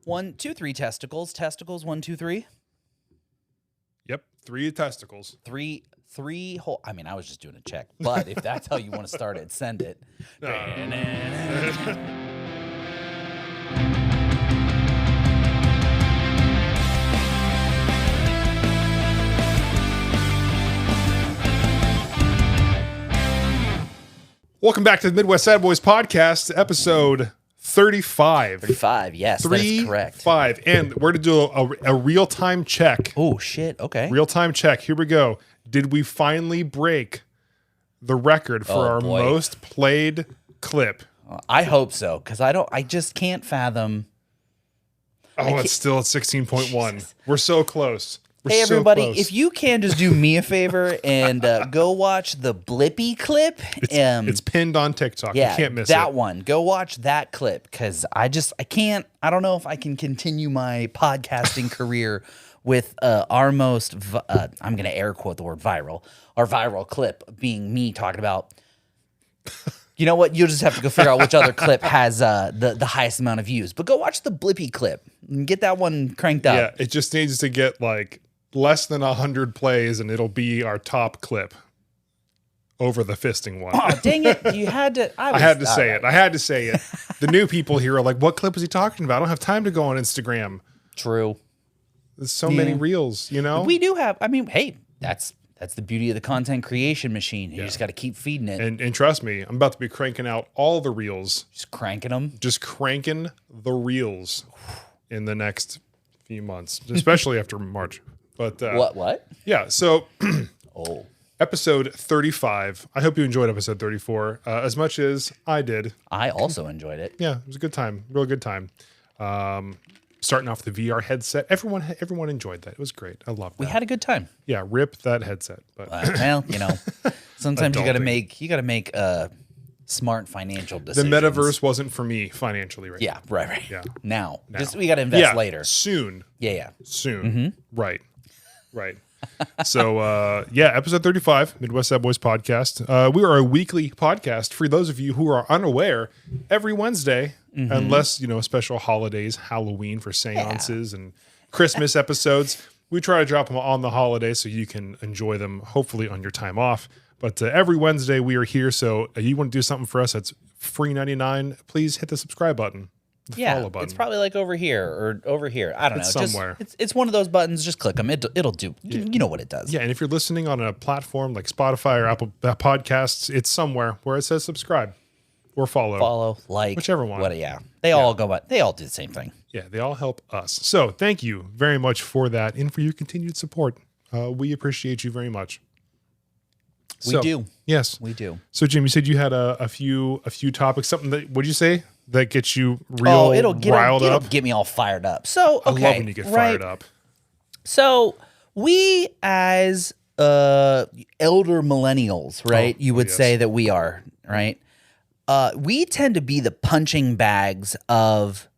1, 2, 3 testicles. Testicles, 1, 2, 3. Yep, 3 testicles. Three whole. I mean, I was just doing a check, but if that's how you want to start it, send it. Welcome back to the Midwest Sad Boys podcast, episode 35. 35, yes, that is correct. 5, and we're to do a real-time check. Oh, shit, okay. Real-time check. Here we go. Did we finally break the record for our most played clip? I hope so, because I just can't fathom. It's still at 16.1. We're so close. Hey, everybody, if you can just do me a favor and go watch the Blippi clip. It's pinned on TikTok. Yeah, you can't miss that it. one. Go watch that clip because I don't know if I can continue my podcasting career with our most, I'm going to air quote the word viral, our viral clip being me talking about, you know what, you'll just have to go figure out which other clip has the highest amount of views. But go watch the Blippi clip and get that one cranked up. Yeah, it just needs to get like less than 100 plays and it'll be our top clip over the fisting one. Oh, dang it. You had to. I had to say it. The new people here are like, what clip is he talking about? I don't have time to go on Instagram. True. There's so many reels, you know? We do have, hey, that's the beauty of the content creation machine. You just got to keep feeding it. And trust me, I'm about to be cranking out all the reels. Just cranking them. Just cranking the reels in the next few months, especially after March. But What? Yeah, so oh. Episode 35. I hope you enjoyed episode 34 as much as I did. I also enjoyed it. Yeah, it was a good time. Real good time. Starting off the VR headset. Everyone enjoyed that. It was great. I loved that. We had a good time. Yeah, rip that headset. But well, sometimes you got to make smart financial decisions. The metaverse wasn't for me financially right now. Right. Yeah. Now. Just we got to invest later. Soon. Yeah. Soon. Mm-hmm. Right. So, episode 35, Midwest Sad Boys podcast. We are a weekly podcast. For those of you who are unaware, every Wednesday, unless, special holidays, Halloween for seances and Christmas episodes, we try to drop them on the holiday so you can enjoy them, hopefully on your time off. But every Wednesday we are here. So you want to do something for us that's free 99, please hit the subscribe button. Follow button. It's probably like over here or over here. I don't know. Somewhere. It's one of those buttons. Just click them. It'll do. You know what it does. Yeah, and if you're listening on a platform like Spotify or Apple Podcasts, it's somewhere where it says subscribe or follow, like, whichever one. They all go. They all do the same thing. Yeah, they all help us. So thank you very much for that and for your continued support. We appreciate you very much. We do. Yes, we do. So Jim, you said you had a few topics. Something that what'd you say? That gets you real riled up? It'll get me all fired up. So, okay. I love when you get fired up. So, we as elder millennials, right? You would say that we are, right? We tend to be the punching bags of...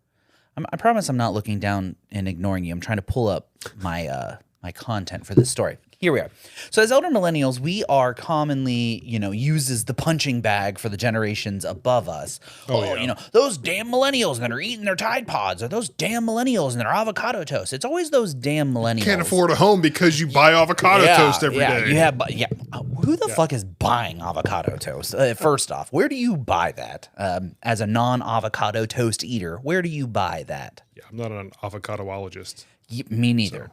I promise I'm not looking down and ignoring you. I'm trying to pull up my my content for this story. Here we are. So as elder millennials, we are commonly, used as the punching bag for the generations above us. Those damn millennials that are eating their Tide Pods, or those damn millennials and their avocado toast. It's always those damn millennials. Can't afford a home because you buy avocado toast every day. Who the fuck is buying avocado toast? First off, where do you buy that? As a non-avocado toast eater, where do you buy that? Yeah, I'm not an avocadoologist. Me neither.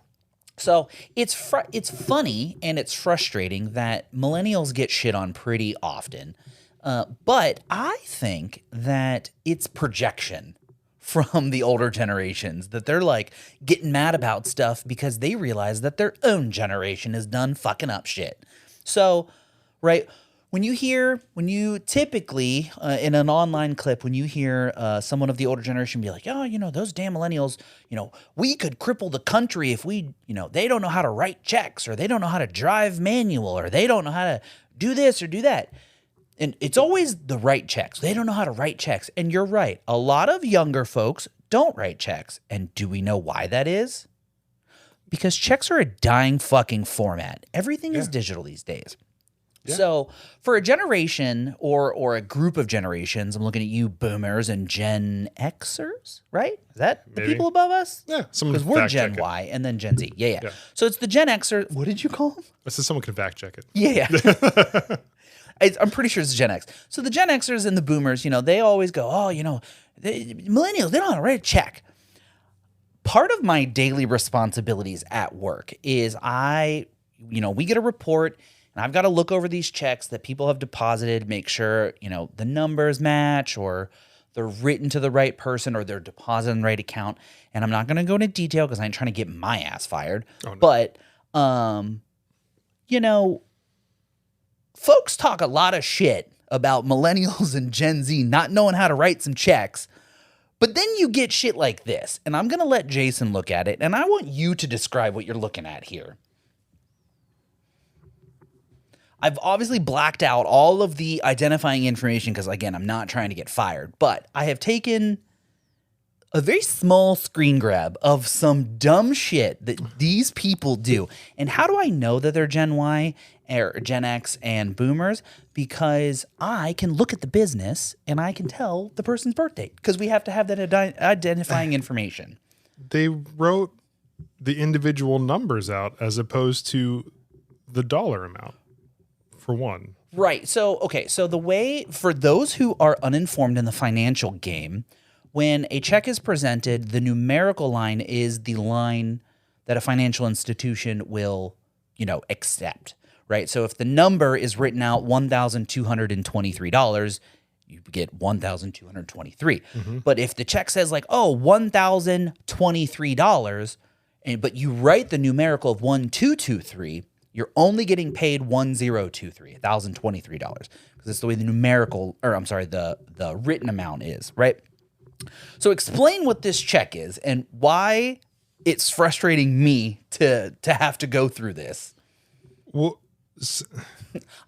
So it's funny and it's frustrating that millennials get shit on pretty often, but I think that it's projection from the older generations that they're like getting mad about stuff because they realize that their own generation is done fucking up shit. So, right, when you typically, in an online clip, when you hear someone of the older generation be like, oh, those damn millennials, we could cripple the country if we, they don't know how to write checks, or they don't know how to drive manual, or they don't know how to do this or do that. And it's always the write checks. They don't know how to write checks. And you're right. A lot of younger folks don't write checks. And do we know why that is? Because checks are a dying fucking format. Everything is digital these days. So for a generation or a group of generations, I'm looking at you boomers and Gen Xers, right? Is that the Maybe. people above us? Yeah, someone Because can we're fact Gen check it. Y and then Gen Z. Yeah. So it's the Gen Xers. What did you call them? I said someone can fact check it. Yeah. I'm pretty sure it's Gen X. So the Gen Xers and the boomers, they always go, oh, millennials, they don't know how to write a check. Part of my daily responsibilities at work is we get a report and I've got to look over these checks that people have deposited, make sure, the numbers match or they're written to the right person or they're deposited in the right account. And I'm not going to go into detail because I ain't trying to get my ass fired. Oh, no. But, folks talk a lot of shit about millennials and Gen Z not knowing how to write some checks. But then you get shit like this. And I'm going to let Jason look at it. And I want you to describe what you're looking at here. I've obviously blacked out all of the identifying information because, again, I'm not trying to get fired. But I have taken a very small screen grab of some dumb shit that these people do. And how do I know that they're Gen Y or Gen X and boomers? Because I can look at the business and I can tell the person's birth date because we have to have that identifying information. They wrote the individual numbers out as opposed to the dollar amount. For one. Right. So the way for those who are uninformed in the financial game, when a check is presented, the numerical line is the line that a financial institution will, accept, right? So if the number is written out $1,223, you get $1,223. Mm-hmm. But if the check says $1,023, but you write the numerical of 1223, you're only getting paid $1,023, $1,023, because it's the way the the written amount is, right? So explain what this check is and why it's frustrating me to have to go through this. Well,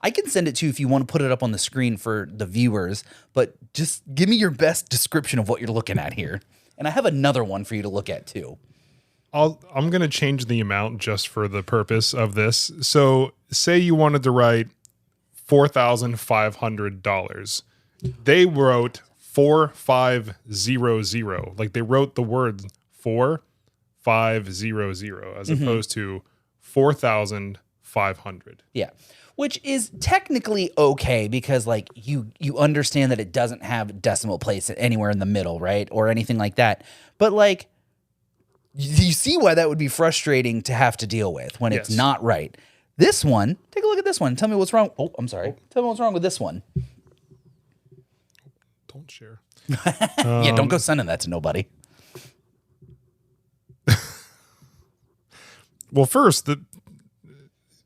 I can send it to you if you want to put it up on the screen for the viewers, but just give me your best description of what you're looking at here. And I have another one for you to look at too. I'm going to change the amount just for the purpose of this. So say you wanted to write $4,500. They wrote 4500. Like they wrote the word 4500 as opposed to 4,500. Yeah. Which is technically okay because you understand that it doesn't have a decimal place anywhere in the middle, right? Or anything like that. But you see why that would be frustrating to have to deal with when it's not right. This one, take a look at this one. Tell me what's wrong. Oh, I'm sorry. Tell me what's wrong with this one. Don't share. Yeah, don't go sending that to nobody. Well, first,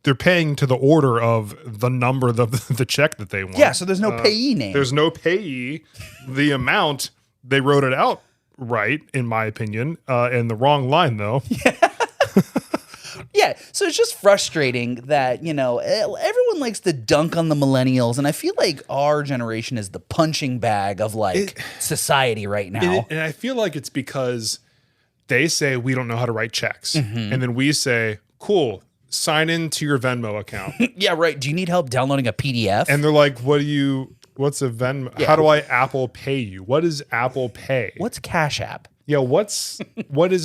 they're paying to the order of the number of the check that they want. Yeah, so there's no payee name. There's no payee. The amount, they wrote it out right, in my opinion, and the wrong line, though. Yeah, so it's just frustrating that, everyone likes to dunk on the millennials, and I feel like our generation is the punching bag of, society right now. And I feel like it's because they say we don't know how to write checks, and then we say, cool, sign into your Venmo account. Yeah, right. Do you need help downloading a PDF? And they're like, what's a Venmo? Yeah. How do I Apple Pay you? What is Apple Pay? What's Cash App? Yeah, what is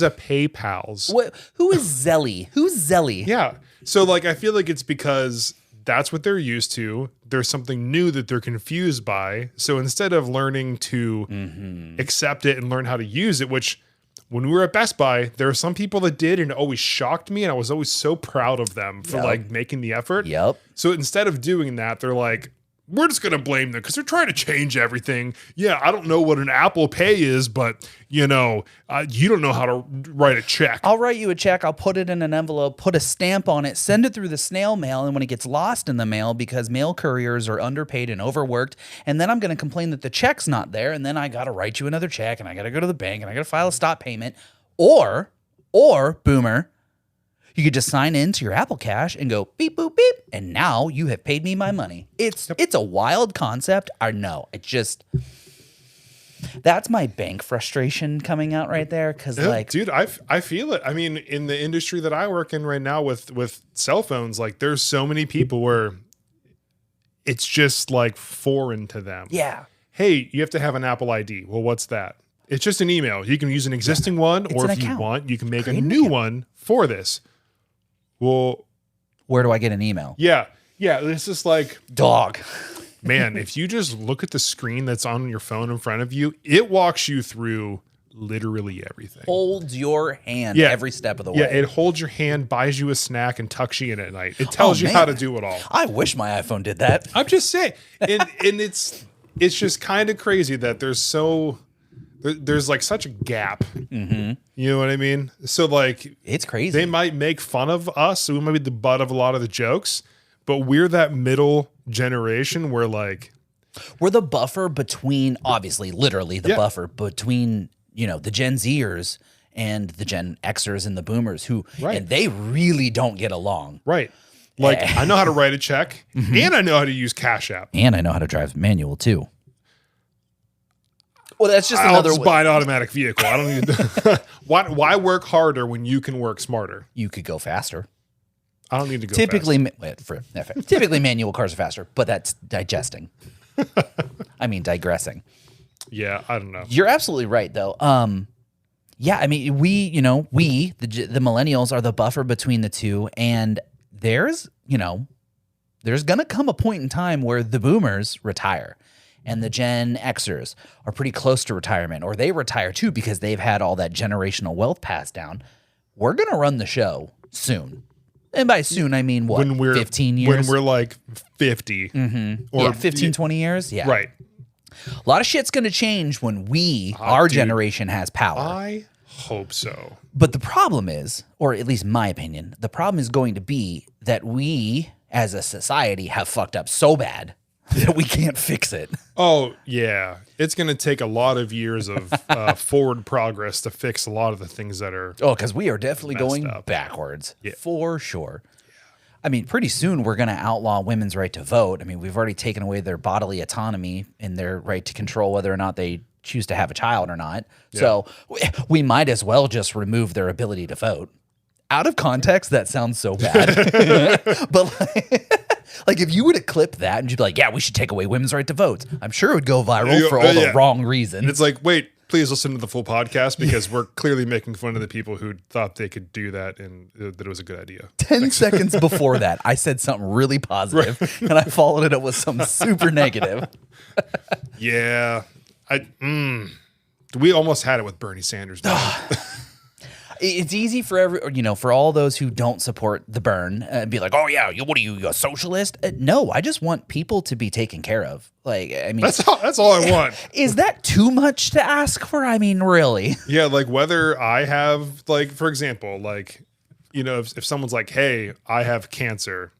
a PayPal's? Who is Zelly? Who's Zelly? Yeah. So I feel like it's because that's what they're used to. There's something new that they're confused by. So instead of learning to accept it and learn how to use it, which when we were at Best Buy, there are some people that did and it always shocked me. And I was always so proud of them for making the effort. Yep. So instead of doing that, they're like, we're just going to blame them because they're trying to change everything. Yeah, I don't know what an Apple Pay is, but, you don't know how to write a check. I'll write you a check. I'll put it in an envelope, put a stamp on it, send it through the snail mail. And when it gets lost in the mail because mail couriers are underpaid and overworked, and then I'm going to complain that the check's not there, and then I got to write you another check, and I got to go to the bank, and I got to file a stop payment. Or, Boomer, you could just sign into your Apple Cash and go beep, boop, beep, and now you have paid me my money. It's a wild concept. I know. That's my bank frustration coming out right there. Because dude, I feel it. I mean, in the industry that I work in right now with cell phones, there's so many people where it's just like foreign to them. Yeah. Hey, you have to have an Apple ID. Well, what's that? It's just an email. You can use an existing one, It's or an if you account. want, you can make Create a an new account. one for this. Well, Where do I get an email? yeah. This is like, Dog. man, if you just look at the screen that's on your phone in front of you, it walks you through literally everything. Holds your hand Yeah. every step of the way. Yeah, it holds your hand, buys you a snack, and tucks you in at night. It tells you man. how to do it all. I wish my iPhone did that. I'm just saying, and it's just kind of crazy that there's like such a gap. You know what I mean? So like, It's crazy. they might make fun of us, so we might be the butt of a lot of the jokes, but we're that middle generation where like, We're the buffer between, obviously, literally the Yeah. buffer between, the Gen Zers and the Gen Xers and the Boomers Right. and they really don't get along. right, like I know how to write a check, and I know how to use Cash App. And I know how to drive manual too. Well, that's just I'll another just way. buy an automatic vehicle. I don't need. Why work harder when you can work smarter? You could go faster. I don't need to go. Typically, typically manual cars are faster, but that's digesting. I mean, digressing. Yeah, I don't know. You're absolutely right, though. Yeah, I mean, the millennials are the buffer between the two, and there's gonna come a point in time where the boomers retire, and the Gen Xers are pretty close to retirement, or they retire too because they've had all that generational wealth passed down. We're gonna run the show soon, and by soon I mean what? When we're 15 years. When we're like 50, or 15, 20 years. Yeah, right? A lot of shit's gonna change when our generation has power. I hope so. But the problem is, or at least my opinion, the problem is going to be that we as a society have fucked up so bad that we can't fix it. Oh yeah, it's going to take a lot of years of forward progress to fix a lot of the things that are. Oh, because we are definitely Messed going up. backwards, Yeah. for sure. I mean, pretty soon we're going to outlaw women's right to vote. I mean, we've already taken away their bodily autonomy and their right to control whether or not they choose to have a child or not. So we might as well just remove their ability to vote. Out of context, that sounds so bad. But like if you were to clip that and you'd be like, yeah, we should take away women's right to vote, I'm sure it would go viral for all the wrong And reasons. it's like, wait, please listen to the full podcast because we're clearly making fun of the people who thought they could do that and that it was a good idea. 10 seconds before that, I said something really positive, and I followed it up with something super negative. Yeah, we almost had it with Bernie Sanders. Man. It's easy for for all those who don't support the burn and be like, oh yeah, what are you, a socialist? No, I just want people to be taken care of. Like, I mean, That's all I want. is that too much to ask for? I mean, really? Yeah, like whether I have, like, for example, like, if someone's like, hey, I have cancer.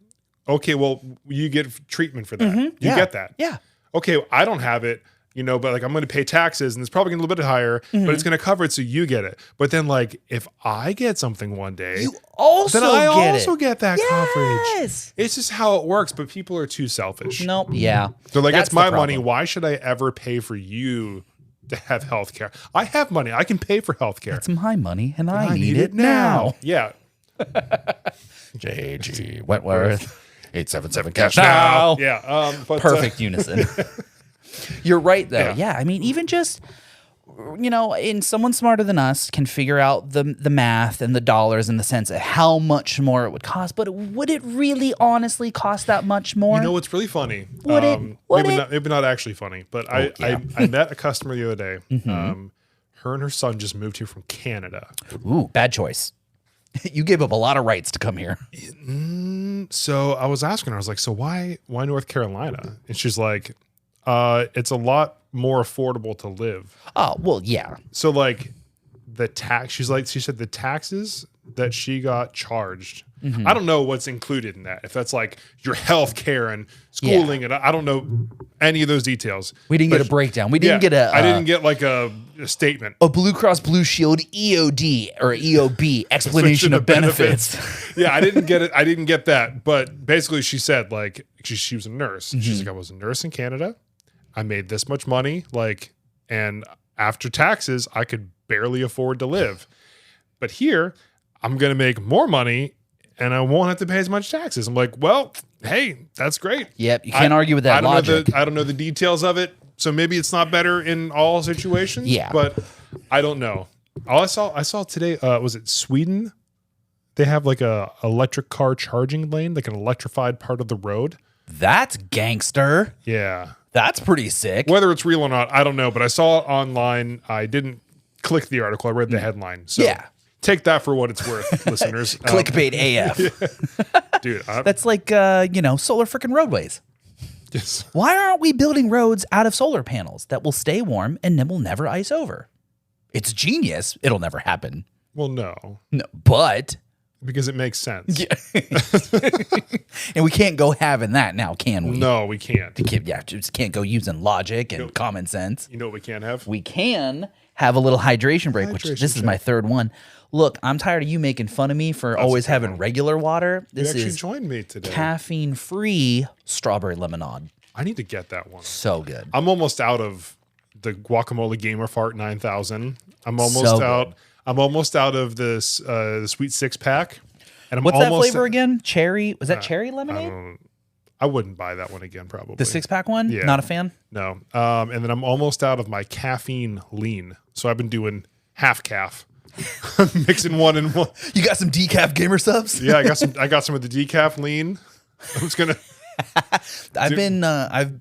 Okay, well, you get treatment for that. You get that. Yeah. Okay, I don't have it, but like I'm going to pay taxes and it's probably going to be a little bit higher, but it's going to cover it so you get it. But then like if I get something one day, You also then I get also it. get that coverage. Yes. It's just how it works, but people are too selfish. Nope. Yeah. They're like, That's it's my the money. problem. Why should I ever pay for you to have health care? I have money. I can pay for health care. It's my money, and I need it now. Yeah. J.G. Wentworth. 877 cash now. Yeah. But, Perfect unison. You're right, though. Yeah. Yeah. I mean, even just, and someone smarter than us can figure out the math and the dollars in the sense of how much more it would cost. But would it really honestly cost that much more? You know what's really funny? Would it? Maybe not actually funny, but yeah. I met a customer the other day. Her and her son just moved here from Canada. Ooh, bad choice. You gave up a lot of rights to come here. So I was asking her, I was like, so why North Carolina? And she's like, it's a lot more affordable to live. Oh, well, yeah. So like she said the taxes that she got charged. I don't know what's included in that. If that's like your health care and schooling, and I don't know any of those details. We didn't get a breakdown. We didn't get I didn't get like a statement. a Blue Cross Blue Shield EOD or EOB explanation of benefits. Yeah, I didn't get it. I didn't get that. But basically, she said like she was a nurse. She's like, I was a nurse in Canada. I made this much money, like, and after taxes, I could barely afford to live. But here, I'm gonna make more money, and I won't have to pay as much taxes. I'm like, well, hey, that's great. Yep, you can't argue with that logic. I don't know the details of it, so maybe it's not better in all situations. Yeah. But I don't know. All I saw today, was it Sweden? They have like a electric car charging lane, like an electrified part of the road. That's gangster. Yeah. That's pretty sick. Whether it's real or not, I don't know, but I saw it online. I didn't click the article. I read the headline. So Yeah. take that for what it's worth, listeners. Clickbait AF. Dude. That's like, solar freaking roadways. Yes. Why aren't we building roads out of solar panels that will stay warm and then will never ice over? It's genius. It'll never happen. Well, no, but because it makes sense. yeah. And we can't go having that now, can we? No, we can't. Just can't go using logic and common sense. You know what we can't have? We can have a little hydration break, which this is my third one. Look, I'm tired of you making fun of me for always having regular water. This you actually is joined me today. Caffeine-free strawberry lemonade. I need to get that one. So good. I'm almost out of the guacamole Gamer Fart 9000. I'm almost So out. good. I'm almost out of this the sweet 6-pack. And I'm What's that almost flavor again? Cherry? Was that cherry lemonade? I wouldn't buy that one again, probably. The 6-pack one? Yeah. Not a fan? No. And then I'm almost out of my caffeine lean. So I've been doing half calf. Mixing one and one. You got some decaf gamer subs? Yeah, I got some of the decaf lean. I was gonna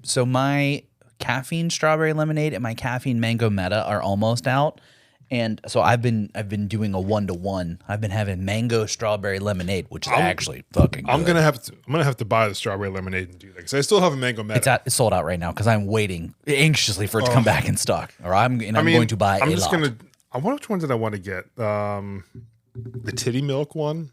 So my caffeine strawberry lemonade and my caffeine mango meta are almost out. And so I've been doing a 1-to-1. I've been having mango strawberry lemonade, which is actually fucking good. I'm gonna have to buy the strawberry lemonade and do that because I still have a mango meta. It's sold out right now because I'm waiting anxiously for it to come back in stock. Or I'm going to buy a lot. I wonder which one did I want to get. The titty milk one.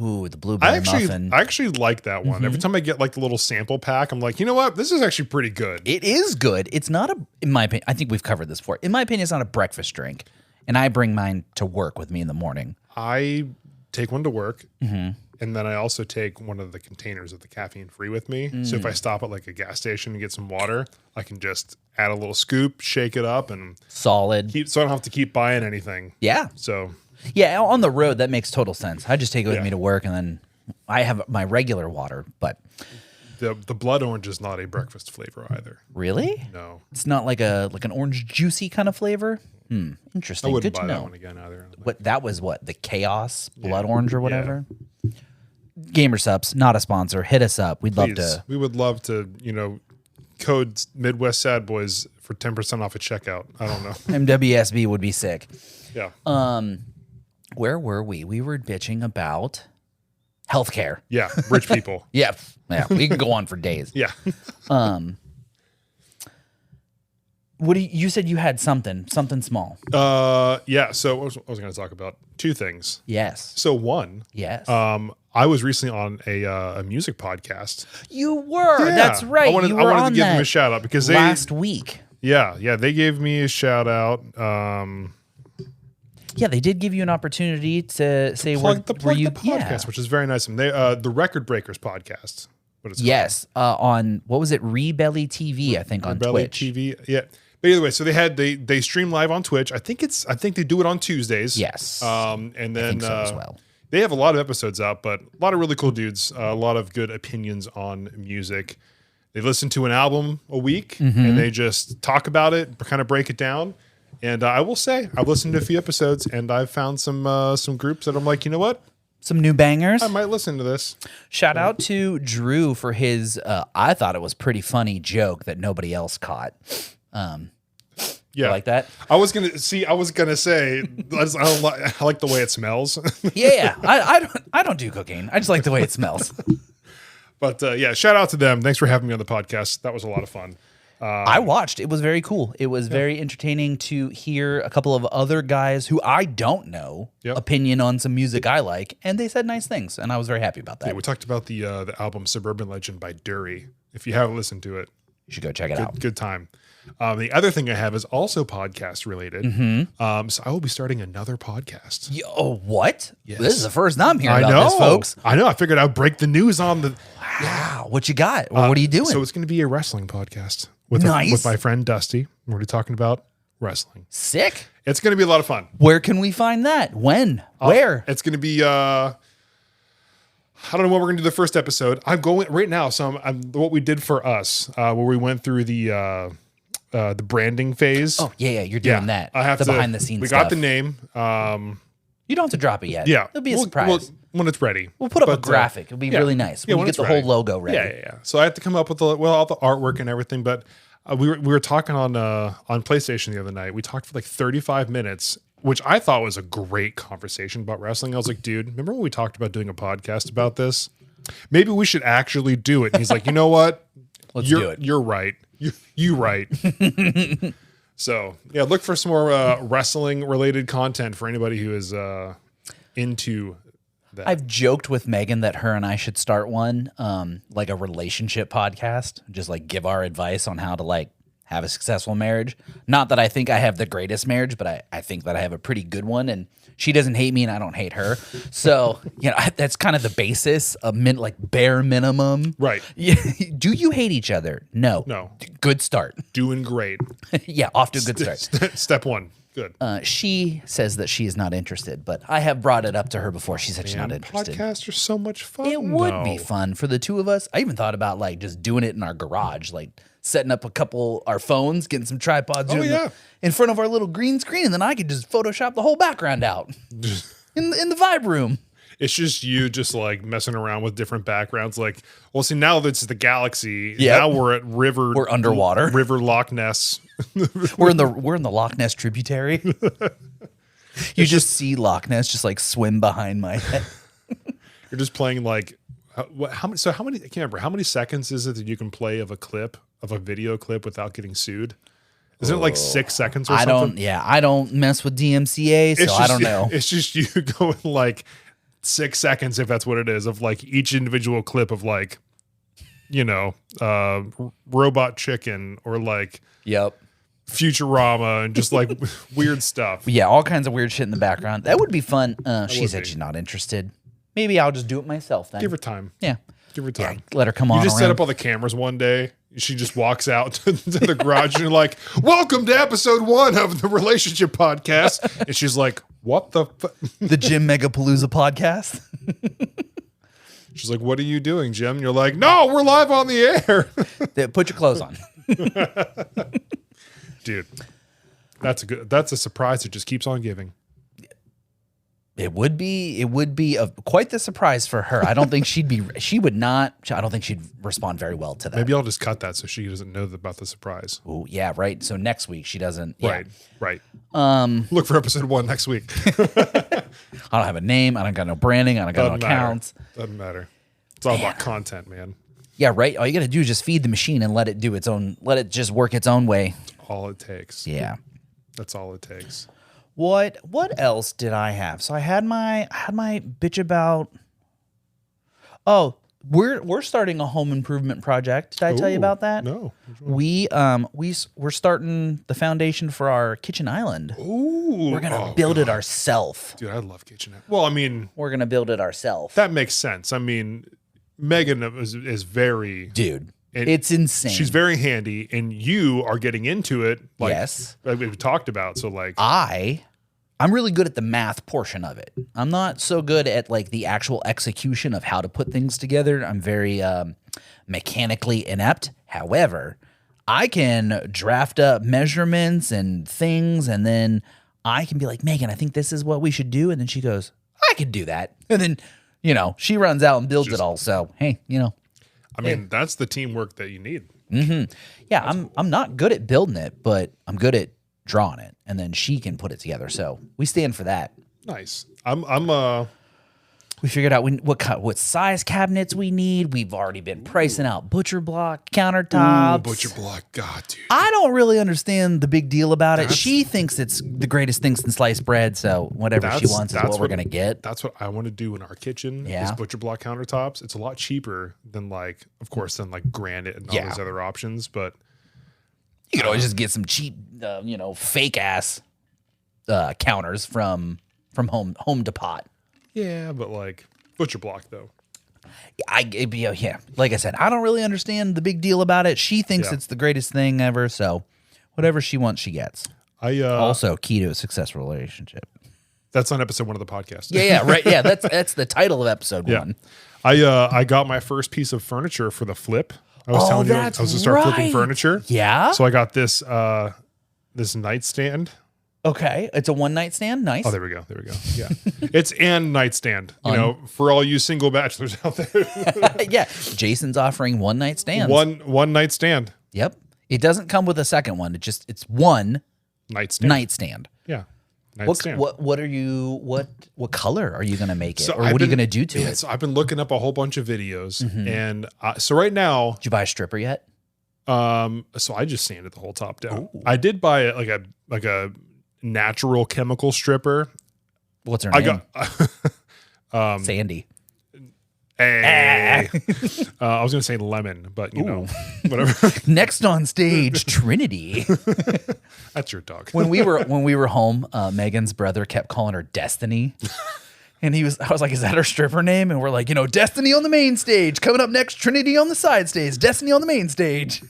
Ooh, the blueberry muffin. I actually like that one. Every time I get like the little sample pack, I'm like, you know what? This is actually pretty good. It is good. It's not in my opinion, I think we've covered this before. In my opinion, it's not a breakfast drink. And I bring mine to work with me in the morning. I take one to work. And then I also take one of the containers of the caffeine free with me. So if I stop at like a gas station and get some water, I can just add a little scoop, shake it up, and solid. So I don't have to keep buying anything. Yeah. So yeah, on the road that makes total sense. I just take it with me to work, and then I have my regular water. But the blood orange is not a breakfast flavor either. Really? No, it's not like an orange juicy kind of flavor. Interesting. I wouldn't Good buy to know. that one again either. What that was? What the chaos blood orange or whatever. Yeah. Gamer Sups, not a sponsor. Hit us up. We'd love to. We would love to. Code Midwest Sad Boys for 10% off at checkout. I don't know. MWSB would be sick. Yeah. Where were we? We were bitching about healthcare. Yeah, rich people. Yeah, we can go on for days. Yeah. What you said you had something small. Yeah. So I was going to talk about two things. Yes. So one. Yes. I was recently on a music podcast. You were. Yeah. That's right. I wanted to give them a shout out because last week. Yeah, they gave me a shout out. Yeah, they did give you an opportunity to say plug the podcast, which is very nice. And they the Record Breakers podcast. What it's called. On what was it? Rebelly TV, I think on Twitch. TV, yeah. But either way, so they stream live on Twitch. I think they do it on Tuesdays. Yes. And then I think so as well. They have a lot of episodes out, but a lot of really cool dudes, a lot of good opinions on music. They listen to an album a week and they just talk about it, kind of break it down. And I will say, I've listened to a few episodes and I've found some groups that I'm like, you know what? Some new bangers. I might listen to this. Shout out to Drew for his, I thought it was pretty funny joke that nobody else caught. Yeah, like that. I was gonna say, I like the way it smells. Yeah, I don't do cooking. I just like the way it smells. But yeah, shout out to them. Thanks for having me on the podcast. That was a lot of fun. I watched. It was very cool. It was very entertaining to hear a couple of other guys who I don't know opinion on some music I like, and they said nice things, and I was very happy about that. Yeah, we talked about the album "Suburban Legend" by Dury. If you haven't listened to it, you should go check it out. Good time. The other thing I have is also podcast related. So I will be starting another podcast. Yo, what? Yes. This is the first I'm hearing about this, folks. I know. I figured I'd break the news on the. Wow, what you got? What are you doing? So it's going to be a wrestling podcast with my friend Dusty. We're going to be talking about wrestling. Sick. It's going to be a lot of fun. Where can we find that? When? Where? It's going to be. I don't know when we're gonna do the first episode. I'm going right now. So I'm what we did for us, where we went through the branding phase. Oh yeah, you're doing that. I have the to behind the scenes. We stuff. got the name. You don't have to drop it yet. Yeah, it'll be a surprise. Well, when it's ready. We'll put up a graphic. It'll be really nice when you get it's the ready. whole logo ready. Yeah. So I have to come up with all the artwork and everything. But we were talking on PlayStation the other night. We talked for like 35 minutes, which I thought was a great conversation about wrestling. I was like, dude, remember when we talked about doing a podcast about this? Maybe we should actually do it. And he's like, you know what? Let's do it. You're right. You right. So yeah, look for some more wrestling related content for anybody who is into that. I've joked with Megan that her and I should start one, like a relationship podcast, just like give our advice on how to like have a successful marriage. Not that I think I have the greatest marriage, but I think that I have a pretty good one, and she doesn't hate me and I don't hate her. So, that's kind of the basis of like bare minimum. Right. Do you hate each other? No. Good start. Doing great. Yeah, off to a good start. Step one. Good. She says that she is not interested, but I have brought it up to her before. She said she's not interested. Podcasts are so much fun. It would be fun for the two of us. I even thought about like just doing it in our garage, like setting up our phones, getting some tripods in front of our little green screen, and then I could just Photoshop the whole background out in the vibe room. It's just you just like messing around with different backgrounds. Like, well, see, now that's the galaxy. Yep. Now we're at river. We're underwater. River Loch Ness. we're in the Loch Ness tributary. You just see Loch Ness just like swim behind my head. You're just playing like how many? So how many? I can't remember. How many seconds is it that you can play of a video clip without getting sued? Isn't it like 6 seconds or something? I don't mess with DMCA, so I don't know. It's just you going like 6 seconds, if that's what it is, of like each individual clip of like, robot chicken or like Futurama and just like weird stuff. Yeah, all kinds of weird shit in the background. That would be fun. She said she's not interested. Maybe I'll just do it myself then. Give her time. Yeah. Give her time. Yeah, let her come on. You just set up all the cameras one day. She just walks out to the garage and you're like, welcome to episode 1 of the relationship podcast. And she's like, what the the Jim Megapalooza podcast? She's like, what are you doing, Jim? And you're like, no, we're live on the air. Put your clothes on. Dude, that's a surprise that just keeps on giving. It would be quite the surprise for her. I don't think I don't think she'd respond very well to that. Maybe I'll just cut that so she doesn't know about the surprise. Oh, yeah, right. So next week she doesn't. Yeah. Right. Look for episode 1 next week. I don't have a name. I don't got no branding. I don't got no accounts. Doesn't matter. It's all about content, man. Yeah, right. All you got to do is just feed the machine and let it just work its own way. That's all it takes. Yeah. That's all it takes. What else did I have? So I had my bitch about. Oh, we're starting a home improvement project. Did I tell you about that? No. We're starting the foundation for our kitchen island. Ooh. We're gonna build it ourselves. Dude, I love kitchen island. Well, I mean, we're gonna build it ourselves. That makes sense. I mean, Megan is very it's insane. She's very handy, and you are getting into it. Like, yes, like we've talked about. So like, I'm really good at the math portion of it. I'm not so good at like the actual execution of how to put things together. I'm very mechanically inept. However, I can draft up measurements and things, and then I can be like, Megan, I think this is what we should do. And then she goes, I could do that. And then, she runs out and builds it all. So, hey, I mean, that's the teamwork that you need. Mm-hmm. Yeah, I'm not good at building it, but I'm good at drawing it, and then she can put it together. So we stand for that. Nice. We figured out what size cabinets we need. We've already been pricing out butcher block countertops. Ooh, butcher block, God, dude. I don't really understand the big deal about it. She thinks it's the greatest thing since sliced bread, so whatever she wants is what we're going to get. That's what I want to do in our kitchen is butcher block countertops. It's a lot cheaper than of course, granite and all those other options, but you could always just get some cheap, fake ass counters from Home Depot. Yeah, but butcher block though. Yeah. Like I said, I don't really understand the big deal about it. She thinks it's the greatest thing ever. So whatever she wants, she gets. Also key to a successful relationship. That's on episode 1 of the podcast. Yeah, right. Yeah, that's the title of episode 1. I got my first piece of furniture for the flip. I was telling you I was going to start flipping furniture. Yeah. So I got this this nightstand. Okay, it's a one-night stand. Nice. Oh, there we go. Yeah, it's an nightstand. You know, for all you single bachelors out there. Yeah, Jason's offering one-night stands. One night stand. Yep. It doesn't come with a second one. It's one nightstand. Yeah. Nightstand. What color are you gonna make it, or what are you gonna do to it? So I've been looking up a whole bunch of videos, and so right now, did you buy a stripper yet? So I just sanded the whole top down. Ooh. I did buy like a natural chemical stripper. What's her name? Sandy. Hey. I was gonna say lemon, but you know, whatever. Next on stage, Trinity. That's your dog. When we were home, Megan's brother kept calling her Destiny. And I was like, is that her stripper name? And we're like, Destiny on the main stage. Coming up next, Trinity on the side stage. Destiny on the main stage.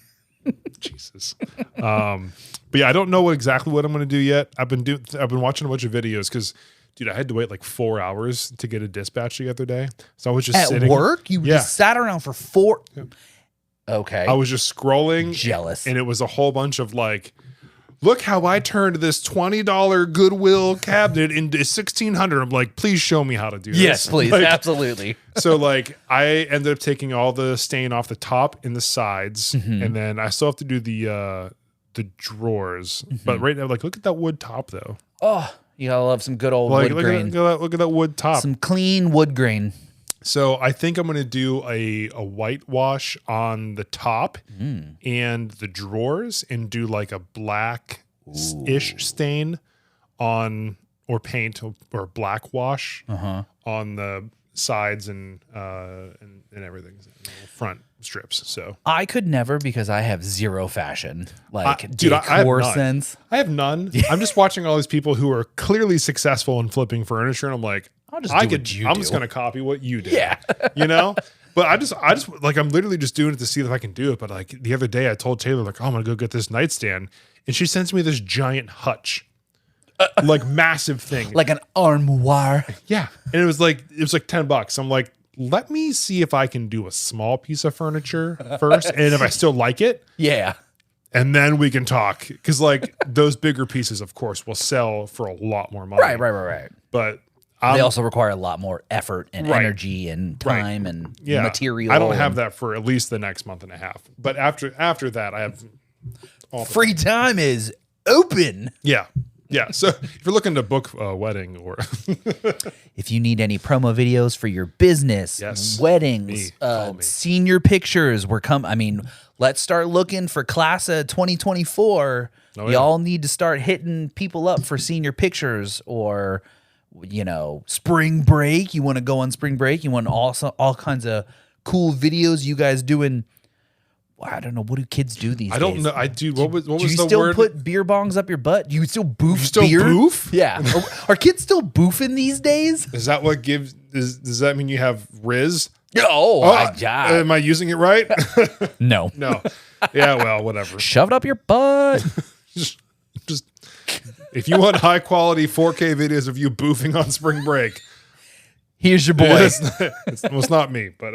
Jesus. But yeah, I don't know exactly what I'm going to do yet. I've been watching a bunch of videos because, dude, I had to wait like 4 hours to get a dispatch the other day. So I was just sitting. At work? You just sat around for 4. Yeah. Okay. I was just scrolling. Jealous. And it was a whole bunch of like, look how I turned this $20 Goodwill cabinet into $1,600. I'm like, please show me how to do this. Yes, please. Like, absolutely. So like I ended up taking all the stain off the top and the sides. And then I still have to do the drawers. But right now, like, look at that wood top though. Oh, you gotta love some good old wood grain. Look at that wood top. Some clean wood grain. So I think I'm going to do a whitewash on the top and the drawers and do like a black-ish stain on, or paint or black wash on the sides and everything, front strips. So I could never, because I have zero fashion, like dude, decor sense. I have none. I'm just watching all these people who are clearly successful in flipping furniture, and I'm like, I'm just going to copy what you do. Yeah. But I just like, I'm literally just doing it to see if I can do it. But like the other day I told Taylor, like, oh, I'm going to go get this nightstand. And she sends me this giant hutch, like massive thing. Like an armoire. Yeah. And it was like $10. I'm like, let me see if I can do a small piece of furniture first. And if I still like it. Yeah. And then we can talk. Because like those bigger pieces, of course, will sell for a lot more money. Right. But they also require a lot more effort and energy and time and material. I don't have that for at least the next month and a half. But after that, I have all free time is open. Yeah. So if you're looking to book a wedding, or if you need any promo videos for your business, weddings, senior pictures, let's start looking for class of 2024. Y'all need to start hitting people up for senior pictures, or spring break. You want to go on spring break. You want all kinds of cool videos you guys doing. I don't know. What do kids do these days? I don't know. What was the word? Do you still put beer bongs up your butt? Do you still boof beer? Boof? Yeah. Are kids still boofing these days? Is that what does that mean you have Riz? Am I using it right? No. Yeah, well, whatever. Shove it up your butt. just if you want high quality 4K videos of you boofing on spring break, here's your boy. It's not me, but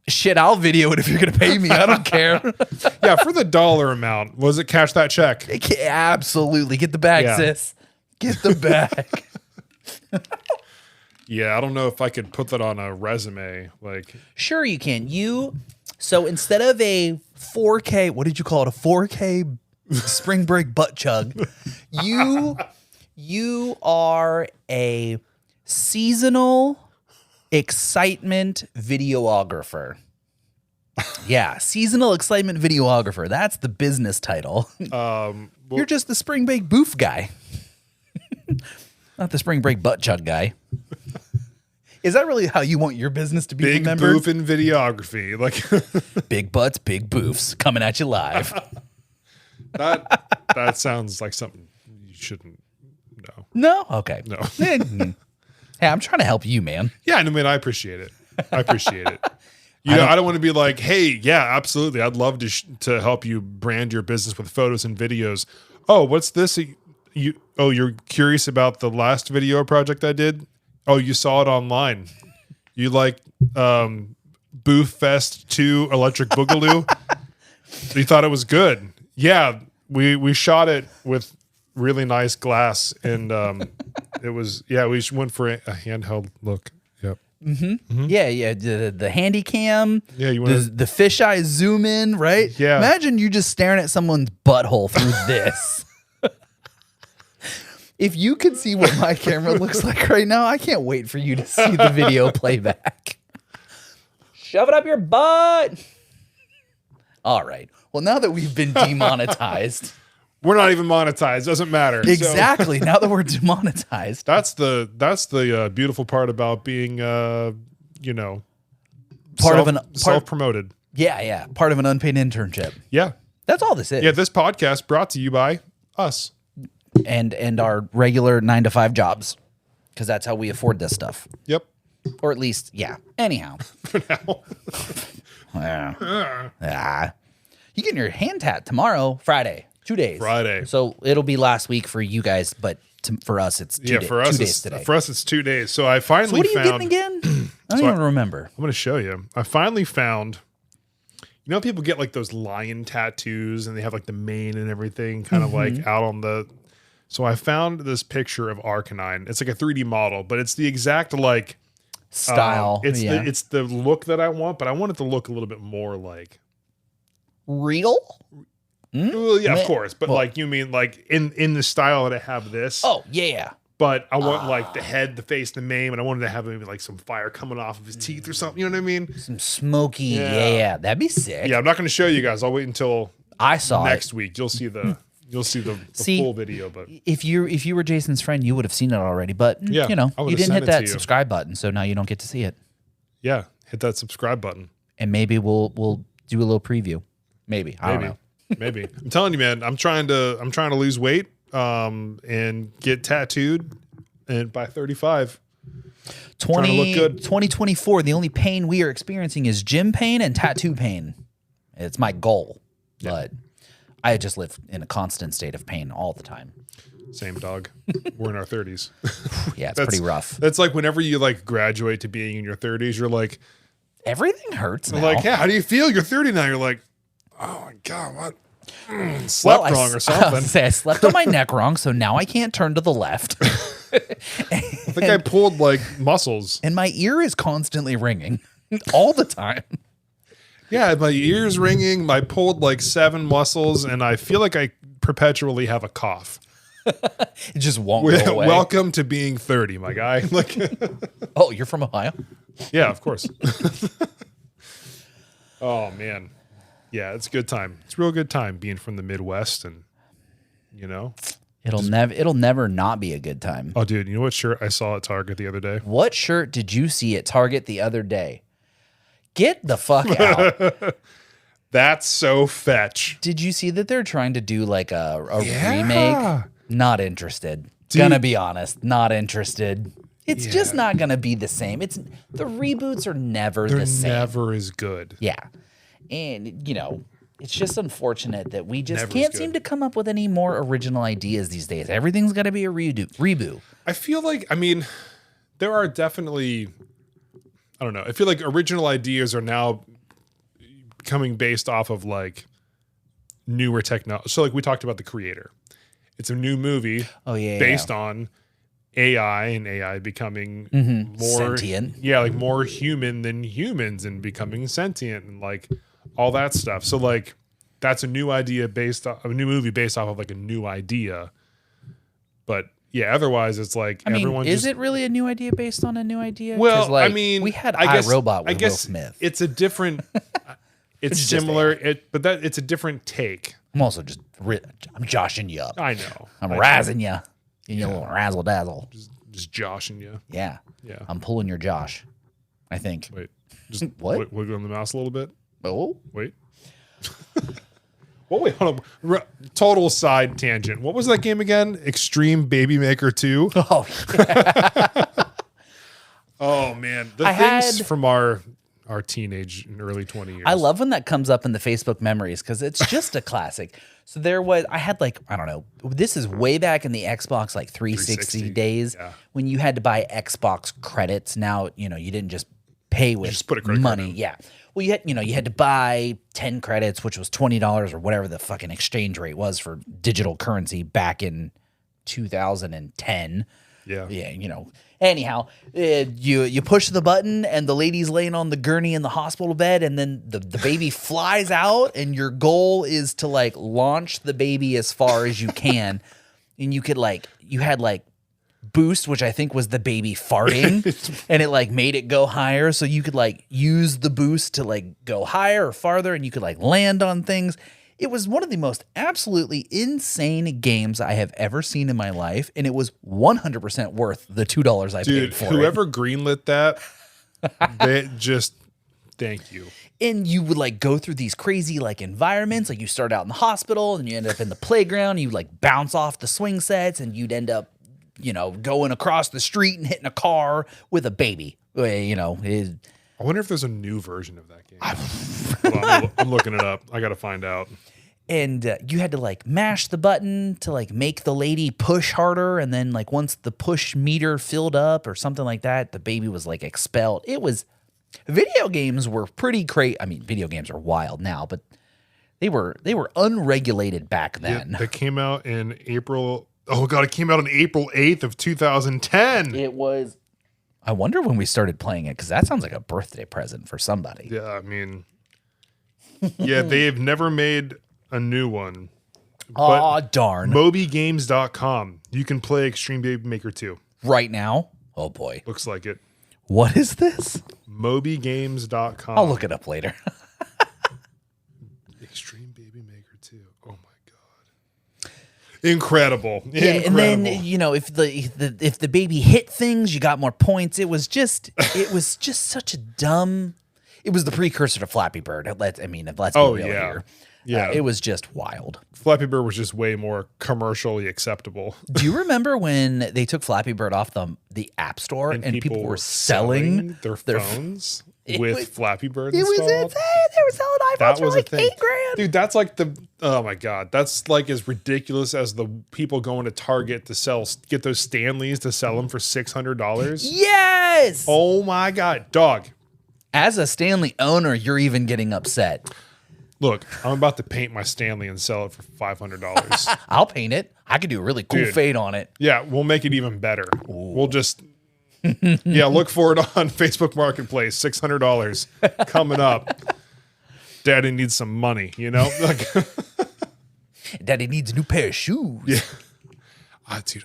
shit, I'll video it if you're going to pay me. I don't care. Yeah, for the dollar amount. Was it cash that check? Absolutely. Get the bag, sis. Get the bag. Yeah, I don't know if I could put that on a resume. Like, sure you can. So instead of a 4K, what did you call it? A 4K spring break butt chug. You are a seasonal excitement videographer. Yeah, seasonal excitement videographer. That's the business title. You're just the spring break boof guy. Not the spring break butt chug guy. Is that really how you want your business to be remembered? Big boof in videography. Like big butts, big boofs coming at you live. That sounds like something you shouldn't know. No? Okay. No. Hey, I'm trying to help you, man. Yeah, I appreciate it. I don't want to be like, hey, yeah, absolutely. I'd love to help you brand your business with photos and videos. Oh, what's this? You're curious about the last video project I did? Oh, you saw it online. You like Boo Fest 2 Electric Boogaloo? You thought it was good. Yeah, we shot it with really nice glass, and it was, we went for a handheld look. Yep. Yeah. The handy cam. Yeah, you the, want the fisheye zoom in, right? Yeah. Imagine you just staring at someone's butthole through this. If you could see what my camera looks like right now, I can't wait for you to see the video playback. Shove it up your butt. All right. Well, now that we've been demonetized. We're not even monetized. Doesn't matter. Exactly. Now that we're demonetized. That's the beautiful part about being, self-promoted. Yeah. Part of an unpaid internship. Yeah. That's all this is. Yeah. This podcast brought to you by us. And our regular 9-to-5 jobs, because that's how we afford this stuff. Yep. Or at least, yeah. Anyhow. For now. You getting your hand tat tomorrow, Friday, 2 days. Friday. So it'll be last week for you guys, but for us, it's 2 for us, 2 days today. For us, it's 2 days. So I finally So what are you found. getting again? I don't even remember. I'm going to show you. I finally found. You know, people get like those lion tattoos, and they have like the mane and everything, kind of like out on the. So I found this picture of Arcanine. It's like a 3D model, but it's the exact like Style. It's the look that I want, but I want it to look a little bit more like real. Well, yeah, of course, but like you mean like in the style that I have this. Oh yeah. But I want like the head, the face, the mane, and I wanted to have maybe like some fire coming off of his teeth or something. You know what I mean? Some smoky. Yeah. That'd be sick. Yeah, I'm not going to show you guys. I'll wait until I saw next week. You'll see the full video. But if you were Jason's friend, you would have seen it already. But Yeah, you know, I would've you didn't sent hit it to that you. subscribe button, so now you don't get to see it. yeah, hit that subscribe button. And maybe we'll do a little preview. Maybe. I don't know. Maybe. I'm telling you, man. I'm trying to lose weight, and get tattooed, and by 35. Trying to look good. 2024, the only pain we are experiencing is gym pain and tattoo pain. It's my goal. But I just live in a constant state of pain all the time. Same dog. We're in our 30s. Yeah, it's pretty rough. That's like whenever you like graduate to being in your 30s, you're like, everything hurts now. like, yeah, how do you feel? You're 30 now. You're like, oh my God, what? Slept wrong or something. I slept on my neck wrong, so now I can't turn to the left. I think I pulled like muscles. And my ear is constantly ringing all the time. Yeah, my ears ringing. I pulled like 7 muscles, and I feel like I perpetually have a cough. It just won't go away. Welcome to being 30, my guy. Like, oh, you're from Ohio? yeah, of course. Oh man, yeah, it's a good time. It's a real good time being from the Midwest, and you know, it'll never not be a good time. Oh, dude, you know what shirt I saw at Target the other day? What shirt did you see at Target the other day? Get the fuck out. That's so fetch. Did you see that they're trying to do like a remake? Not interested. Dude. Gonna be honest, not interested. It's just not gonna be the same. The reboots are never the same. They're never as good. Yeah. And you know, it's just unfortunate that we just Never can't as seem good. to come up with any more original ideas these days. Everything's gotta be a reboot. I feel like, I mean, there are definitely, I don't know. I feel like original ideas are now coming based off of like newer technology. So like we talked about The Creator. It's a new movie based on AI, and AI becoming more sentient. Yeah, like more human than humans, and becoming sentient, and like all that stuff. So like that's a new idea based off a new movie based off of like a new idea. But yeah, otherwise it's like everyone. Is it really a new idea based on a new idea? Well, like, I mean, we had I guess, iRobot with I guess Will Smith. It's a different. It's similar, but it's a different take. I'm also I'm joshing you up. I know. I'm razzing you. You know, razzle dazzle. Just joshing you. Yeah. Yeah. I'm pulling your Josh, I think. Wait. Just What? Wiggle on the mouse a little bit. Oh. Wait. Well, wait, hold on. Total side tangent. What was that game again? Extreme Baby Maker 2? Oh, Oh, man. The I things had- from our teenage and early 20 years. I love when that comes up in the Facebook memories because it's just a classic. So I had like, I don't know, this is way back in the Xbox like 360 days when you had to buy Xbox credits. Now, you didn't just pay with just put a credit card money. in. Yeah. Well, you had to buy 10 credits, which was $20 or whatever the fucking exchange rate was for digital currency back in 2010. Yeah. Yeah, Anyhow, you push the button and the lady's laying on the gurney in the hospital bed, and then the baby flies out, and your goal is to like launch the baby as far as you can. And you had boost, which I think was the baby farting, and it like made it go higher. So you could like use the boost to like go higher or farther, and you could like land on things. It was one of the most absolutely insane games I have ever seen in my life, and it was 100% worth the $2 I paid for it. Whoever greenlit that, they just thank you. And you would like go through these crazy like environments. Like you start out in the hospital, and you end up in the playground. And you like bounce off the swing sets, and you'd end up, going across the street and hitting a car with a baby. I wonder if there's a new version of that game. Hold on, I'm looking it up. I got to find out. And you had to like mash the button to like make the lady push harder. And then like once the push meter filled up or something like that, the baby was like expelled. Video games were pretty crazy. I mean, video games are wild now, but they were unregulated back then. Yeah, they came out in April. Oh God, it came out on April 8th of 2010. It was. I wonder when we started playing it, because that sounds like a birthday present for somebody. Yeah, I mean, they've never made a new one. Aw, darn. MobyGames.com. You can play Extreme Baby Maker 2. Right now? Oh, boy. Looks like it. What is this? MobyGames.com. I'll look it up later. Extreme Baby Maker 2. Oh, my God. Incredible. Yeah, Incredible. and then, if the baby hit things, you got more points. It was just such a dumb... It was the precursor to Flappy Bird. Let's be real here. Yeah. It was just wild. Flappy Bird was just way more commercially acceptable. Do you remember when they took Flappy Bird off the App Store and people were selling their phones with Flappy Bird It installed? was insane. They were selling iPhones for like $8,000. Dude, that's like oh my God. That's like as ridiculous as the people going to Target to get those Stanleys to sell them for $600. Yes. Oh my God. Dog. As a Stanley owner, you're even getting upset. Look, I'm about to paint my Stanley and sell it for $500. I'll paint it. I could do a really cool fade on it. Yeah, we'll make it even better. Ooh. We'll just, look for it on Facebook Marketplace. $600 coming up. Daddy needs some money, Like, Daddy needs a new pair of shoes. Yeah. Dude,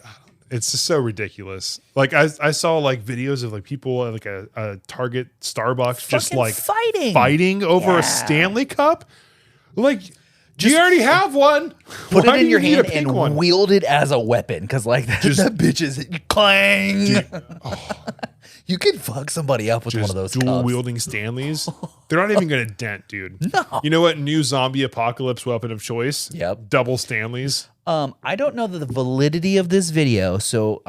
it's just so ridiculous. Like I saw like videos of like people at like a Target, Starbucks, just like fighting over a Stanley Cup. Like, you already have one. Put it in your hand and wield it as a weapon, because like that bitch is clang. Dude, you could fuck somebody up with one of those dual wielding Stanleys. They're not even gonna dent, dude. No. You know what? New zombie apocalypse weapon of choice? Yep. Double Stanleys. I don't know the validity of this video, so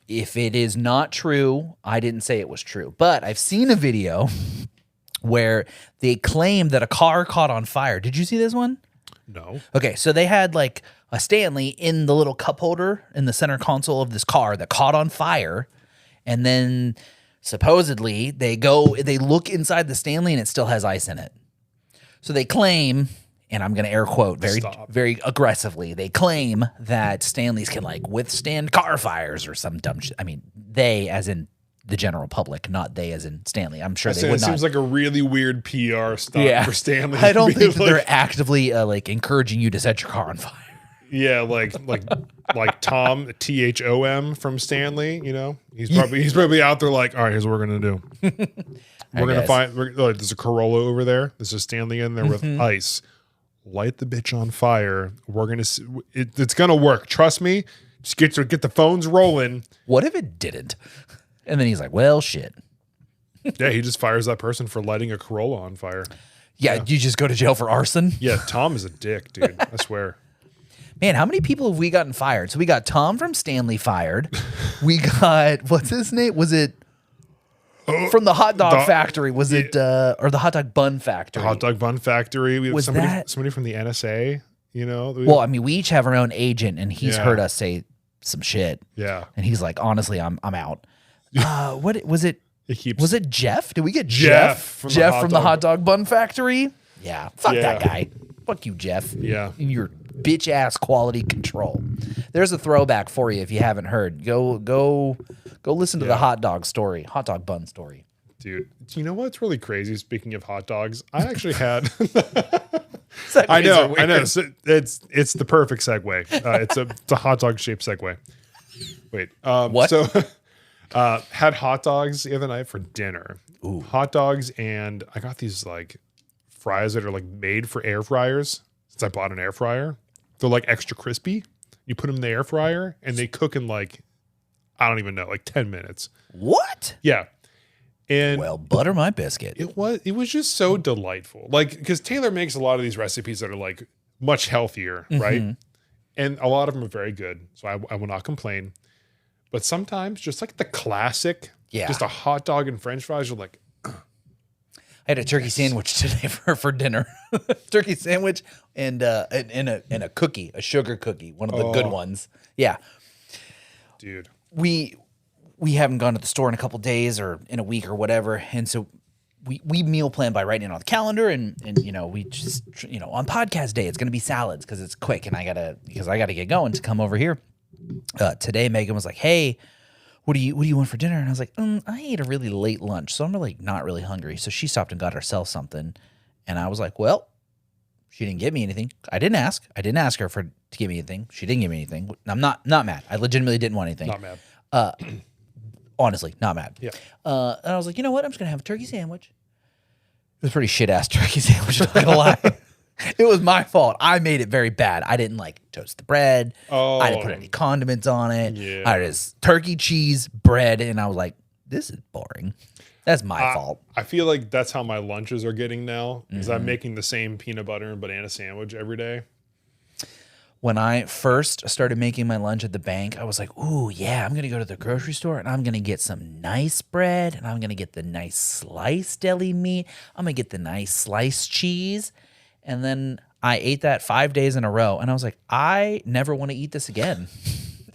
if it is not true, I didn't say it was true. But I've seen a video where they claim that a car caught on fire. Did you see this one? No. Okay, so they had like a Stanley in the little cup holder in the center console of this car that caught on fire, and then supposedly they look inside the Stanley and it still has ice in it. So they claim, and I'm going to air quote very aggressively, they claim that Stanleys can like withstand car fires or some dumb shit. I mean, they as in the general public, not they as in Stanley. I'm sure they would not. It seems like a really weird PR stunt for Stanley. I don't think that they're actively like encouraging you to set your car on fire. Yeah, like Tom THOM from Stanley. He's probably out there like, all right, here's what we're gonna do. We're gonna find. There's a Corolla over there. There's a Stanley in there with ice. Light the bitch on fire. We're gonna. It's gonna work. Trust me. Just get the phones rolling. What if it didn't? And then he's like, well, shit. Yeah, he just fires that person for lighting a Corolla on fire. Yeah, you just go to jail for arson? Yeah, Tom is a dick, dude. I swear. Man, how many people have we gotten fired? So we got Tom from Stanley fired. We got, what's his name? Was it from the hot dog factory? Was it, or the hot dog bun factory? Hot dog bun factory. We have Was somebody from the NSA. You know. Well, I mean, we each have our own agent, and he's heard us say some shit. Yeah. And he's like, honestly, I'm out. What was it? Was it Jeff? Did we get Jeff from the hot dog bun factory? Yeah. Fuck that guy. Fuck you, Jeff. Yeah. And your bitch ass quality control. There's a throwback for you if you haven't heard. Go listen to the hot dog bun story. Dude, you know what's really crazy? Speaking of hot dogs, I actually had. I know. So it's the perfect segue. It's a hot dog shaped segue. Wait. What? So, had hot dogs the other night for dinner. Ooh. Hot dogs, and I got these like fries that are like made for air fryers. Since I bought an air fryer, they're like extra crispy. You put them in the air fryer, and they cook in like, I don't even know, like 10 minutes. What? Yeah. And well, butter my biscuit. It was just so delightful. Like, because Taylor makes a lot of these recipes that are like much healthier, right? And a lot of them are very good. So I will not complain. But sometimes just like the classic, just a hot dog and French fries, you're like, I had a turkey sandwich today for dinner. Turkey sandwich and a cookie, a sugar cookie, one of the good ones. Yeah. Dude. We haven't gone to the store in a couple days or in a week or whatever. And so we meal plan by writing it on the calendar and you know, we just, you know, on podcast day, it's going to be salads because it's quick and I got to get going to come over here. Today, Megan was like, hey, what do you want for dinner? And I was like, I ate a really late lunch, so I'm really not really hungry. So she stopped and got herself something. And I was like, well, she didn't give me anything. I didn't ask her to give me anything. She didn't give me anything. I'm not mad. I legitimately didn't want anything. Not mad. Honestly, not mad. Yeah. And I was like, you know what? I'm just going to have a turkey sandwich. It was a pretty shit-ass turkey sandwich, not going to lie. It was my fault. I made it very bad. I didn't like toast the bread. I didn't put any condiments on it. Yeah. I just turkey, cheese, bread, and I was like, this is boring. That's my fault. I feel like that's how my lunches are getting now because I'm making the same peanut butter and banana sandwich every day. When I first started making my lunch at the bank, I was like, ooh, yeah, I'm going to go to the grocery store and I'm going to get some nice bread and I'm going to get the nice sliced deli meat. I'm going to get the nice sliced cheese. And then I ate that 5 days in a row and I was like, I never want to eat this again.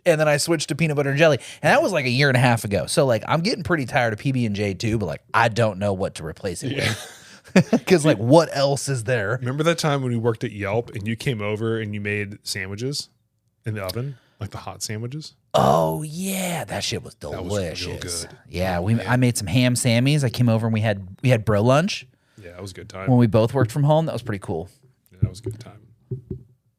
And then I switched to peanut butter and jelly. And that was like a year and a half ago. So like, I'm getting pretty tired of PB&J too, but like, I don't know what to replace it with. Because like, what else is there? Remember that time when we worked at Yelp and you came over and you made sandwiches in the oven, like the hot sandwiches? Oh yeah, that shit was delicious. That was real good. Yeah, I made some ham sammies. I came over and we had bro lunch. Yeah, that was a good time. When we both worked from home, that was pretty cool. Yeah, that was a good time.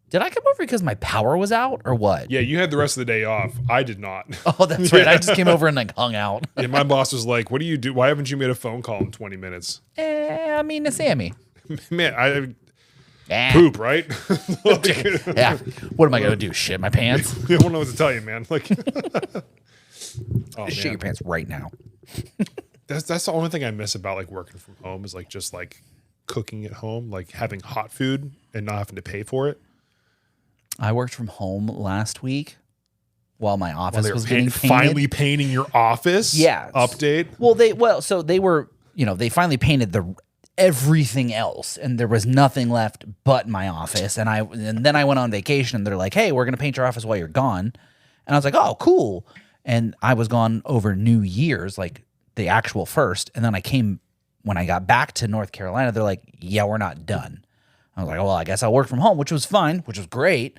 Did I come over because my power was out or what? Yeah, you had the rest of the day off. I did not. Oh, that's right. I just came over and like hung out. Yeah, my boss was like, "What do you do? Why haven't you made a phone call in 20 minutes?" I mean, a Sammy. Man, I poop, right? Yeah. What am I gonna do? Shit my pants? I don't know what to tell you, man. Like, Shit your pants right now. That's the only thing I miss about like working from home is like just like cooking at home, like having hot food and not having to pay for it. I worked from home last week while my office was getting painted. Finally painting your office? Yeah. Update? So they were, they finally painted everything else and there was nothing left but my office. And then I went on vacation and they're like, hey, we're going to paint your office while you're gone. And I was like, oh, cool. And I was gone over New Year's, like the actual first. And then when I got back to North Carolina, they're like, yeah, we're not done. I was like, well, I guess I'll work from home, which was fine, which was great.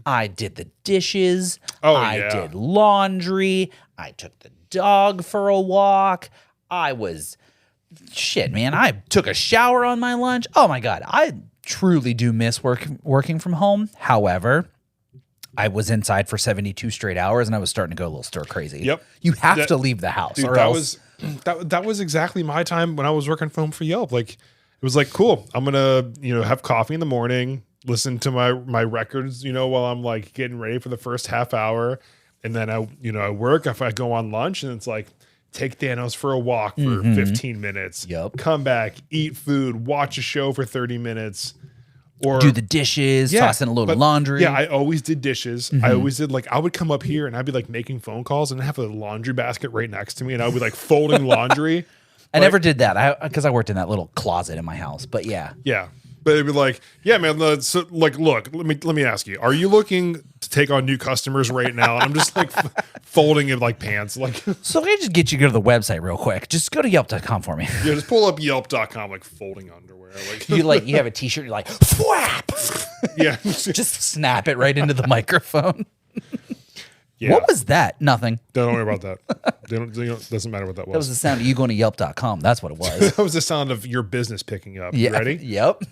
I did the dishes. I did laundry. I took the dog for a walk. Shit, man. I took a shower on my lunch. Oh my God. I truly do miss working from home. However, I was inside for 72 straight hours and I was starting to go a little stir crazy. Yep. You have to leave the house. Dude, or else. That was exactly my time when I was working from home for Yelp. Like, it was like, cool. I'm going to, have coffee in the morning, listen to my records, while I'm like getting ready for the first half hour. And then I work. If I go on lunch and it's like, take Thanos for a walk for 15 minutes, come back, eat food, watch a show for 30 minutes, or do the dishes, toss in a load of laundry. Yeah, I always did dishes. I always did I would come up here and I'd be like making phone calls and have a laundry basket right next to me and I would be like folding laundry. I never did that because I worked in that little closet in my house, but yeah. Yeah. But it'd be like, yeah, man. So, like, look, let me ask you: are you looking to take on new customers right now? And I'm just like folding in like pants. Like, So let me just get you to go to the website real quick. Just go to Yelp.com for me. yeah, just pull up Yelp.com, like folding underwear. Like, You have a T-shirt. You're like, whap! yeah, Just snap it right into the microphone. yeah. What was that? Nothing. Don't worry about that. Doesn't matter what that was. That was the sound of you going to Yelp.com. That's what it was. That was the sound of your business picking up. Yeah. You ready? Yep.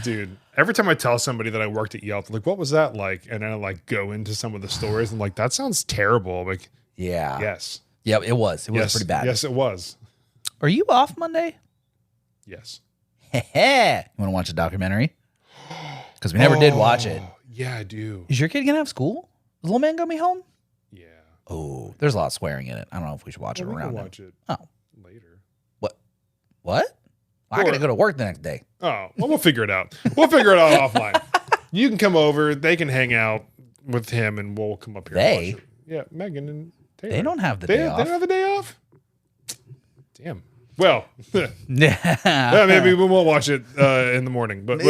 Dude, every time I tell somebody that I worked at Yelp, like, what was that like? And then I like go into some of the stories and like, that sounds terrible. I'm like, Yeah. yes. Yep, it was. It was pretty bad. Yes, it was. Are you off Monday? Yes. You want to watch a documentary? Because we never did watch it. Yeah, I do. Is your kid going to have school? Is little man going to be home? Yeah. Oh, there's a lot of swearing in it. I don't know if we should watch it We can around watch it Oh. later. What? I got to go to work the next day. Oh, well, we'll figure it out. We'll figure it out offline. You can come over. They can hang out with him, and we'll come up here. They? And watch it. Yeah, Megan and Taylor. They don't have the day off. They don't have the day off? Damn. Well, Yeah. maybe we won't watch it in the morning. But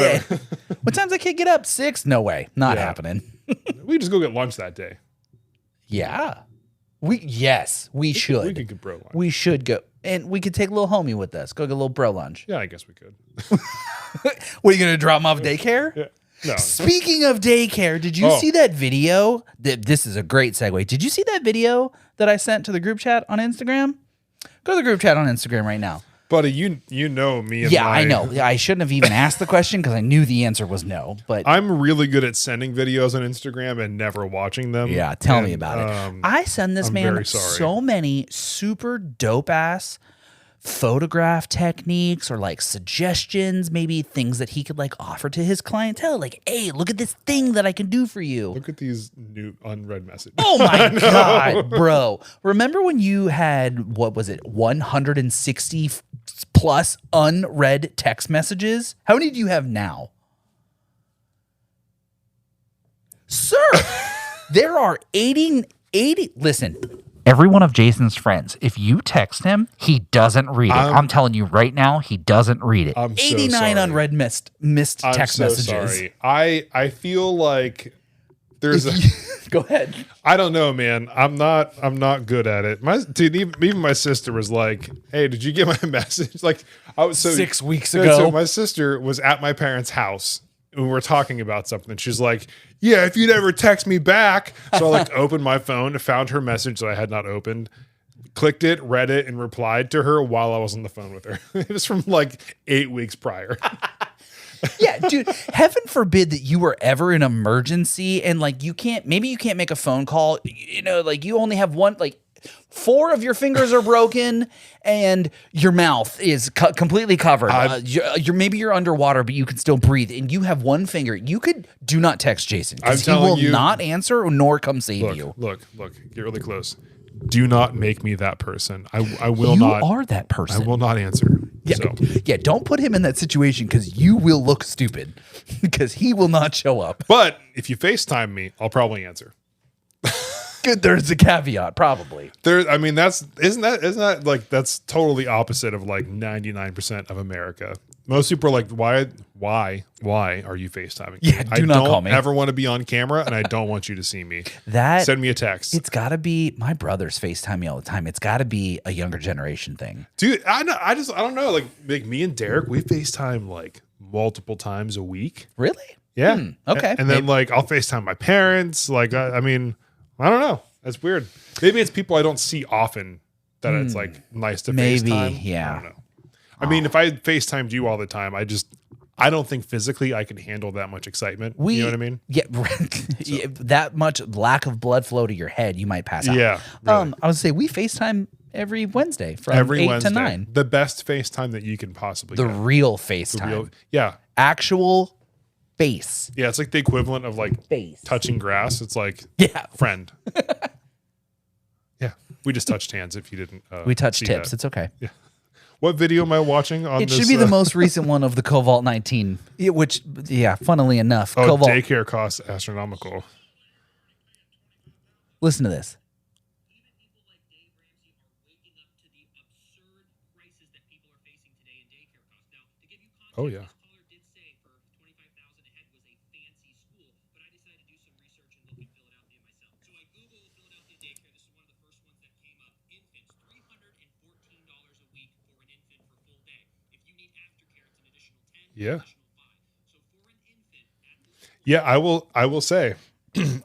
What time's that kid get up? 6? No way. Not Yeah. happening. we just go get lunch that day. Yeah. We should. We could get bro lunch. We should go. And we could take little homie with us. Go get a little bro lunch. Yeah, I guess we could. What, are you going to drop him off daycare? Yeah. No. Speaking of daycare, did you see that video? This is a great segue. Did you see that video that I sent to the group chat on Instagram? Go to the group chat on Instagram right now. Buddy, you know me. And I know. I shouldn't have even asked the question because I knew the answer was no. But I'm really good at sending videos on Instagram and never watching them. yeah, tell me about it. I send this I'm man very sorry. so many super dope ass photograph techniques or like suggestions, maybe things that he could like offer to his clientele. Like, hey, look at this thing that I can do for you. Look at these new unread messages. Oh my God, bro. Remember when you had, what was it, 160 plus unread text messages? How many do you have now? Sir, there are 80, listen. Every one of Jason's friends, if you text him, he doesn't read it. I'm telling you right now, he doesn't read it. I'm so 89 sorry. unread missed text messages. Sorry. I feel like there's Go ahead. I don't know, man. I'm not good at it. Even my sister was like, "Hey, did you get my message?" Like, I was 6 weeks Yeah, ago. So my sister was at my parents' house and we were talking about something. She's like, "Yeah, if you'd ever text me back." So I like opened my phone, found her message that I had not opened, clicked it, read it, and replied to her while I was on the phone with her. It was from like 8 weeks prior. Yeah, dude, heaven forbid that you were ever in an emergency and like you can't make a phone call, like you only have one, like 4 of your fingers are broken and your mouth is completely covered. Maybe you're underwater, but you can still breathe and you have one finger. You could do not text Jason because he will not answer nor come save you. Look, get really close. Do not make me that person. I will not. You are that person. I will not answer. Yeah, So. yeah. Don't put him in that situation because you will look stupid because he will not show up. But if you FaceTime me, I'll probably answer. Good. There's a caveat, probably. I mean, isn't that like that's totally opposite of like 99% of America. Most people are like, why are you FaceTiming? Yeah, do not call me. I don't ever want to be on camera, and I don't want you to see me. Send me a text. It's got to be my brothers FaceTime me all the time. It's got to be a younger generation thing, dude. I don't know. Like me and Derek, we FaceTime like multiple times a week. Really? Yeah. Okay. And then like I'll FaceTime my parents. Like I mean, I don't know. That's weird. Maybe it's people I don't see often that it's like nice to FaceTime. Yeah. I don't know. I mean, if I FaceTimed you all the time, I don't think physically I can handle that much excitement. You know what I mean? Yeah. That much lack of blood flow to your head, you might pass out. Yeah. Really. I would say we FaceTime every Wednesday from 8 to 9. The best FaceTime that you can possibly The get. real FaceTime. Yeah. Actual face. Yeah, it's like the equivalent of like touching grass. It's like friend. Yeah. We just touched hands if you didn't we touched tips. That. It's okay. Yeah. What video am I watching on this? It should be the most recent one of the Cobalt 19, which, funnily enough, Cobalt. Daycare costs astronomical. Listen to this. Even people like Dave Ramsey are waking up to the absurd prices that people are facing today in daycare costs. Now, to give you Oh yeah. Caller did say for 25,000 a head was a fancy school, but I decided to do some research and look at Philadelphia myself. So I Googled Philadelphia daycare. This is one of the first ones that came up. Infants, $314 a week for an infant for full day. If you need aftercare, it's an additional 10, Yeah. additional 5. So for an infant, Yeah, I will say.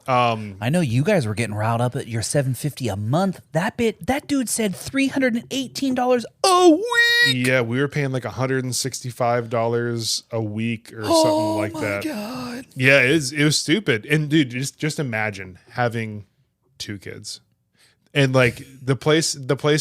I know you guys were getting riled up at your $750 a month. That dude said $318 a week. Yeah, we were paying like $165 a week or something like that. Oh my God. Yeah, it was stupid. And dude, just imagine having 2 kids. And like the place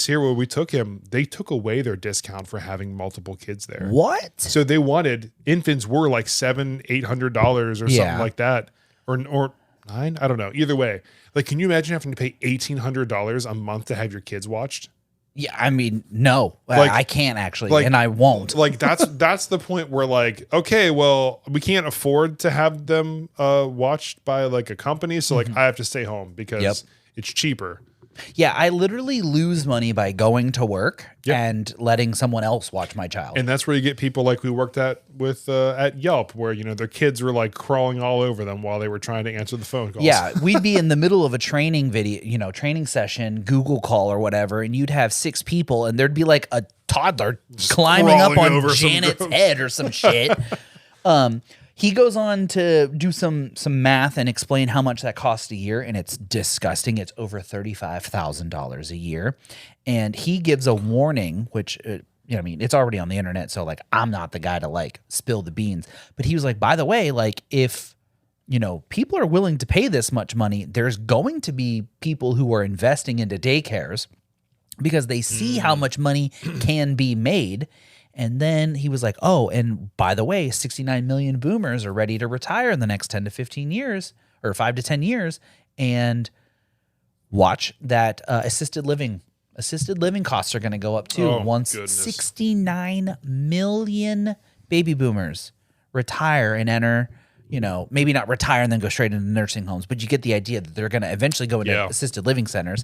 here where we took him, they took away their discount for having multiple kids there. What? So they wanted infants were like $700-800 or something like that. Or $9, I don't know. Either way. Like, can you imagine having to pay $1,800 a month to have your kids watched? Yeah, I mean, no. Like- I can't actually, like- and I won't. Like that's the point where like, okay, well, we can't afford to have them watched by like a company, so like I have to stay home because it's cheaper. Yeah, I literally lose money by going to work Yep. and letting someone else watch my child. And that's where you get people like we worked at with at Yelp, where their kids were like crawling all over them while they were trying to answer the phone calls. Yeah, we'd be in the middle of a training video, training session, Google call or whatever, and you'd have 6 people, and there'd be like a toddler climbing up crawling on over some Janet's ghosts. head or some shit. He goes on to do some math and explain how much that costs a year, and it's disgusting. It's over $35,000 a year, and he gives a warning, which I mean, it's already on the internet, so like I'm not the guy to like spill the beans. But he was like, by the way, like if people are willing to pay this much money, there's going to be people who are investing into daycares because they see how much money can be made. And then he was like, oh, and by the way, 69 million boomers are ready to retire in the next 10 to 15 years or 5 to 10 years. And watch that assisted living costs are going to go up too. Oh, once goodness. 69 million baby boomers retire and enter, maybe not retire and then go straight into nursing homes, but you get the idea that they're going to eventually go into assisted living centers.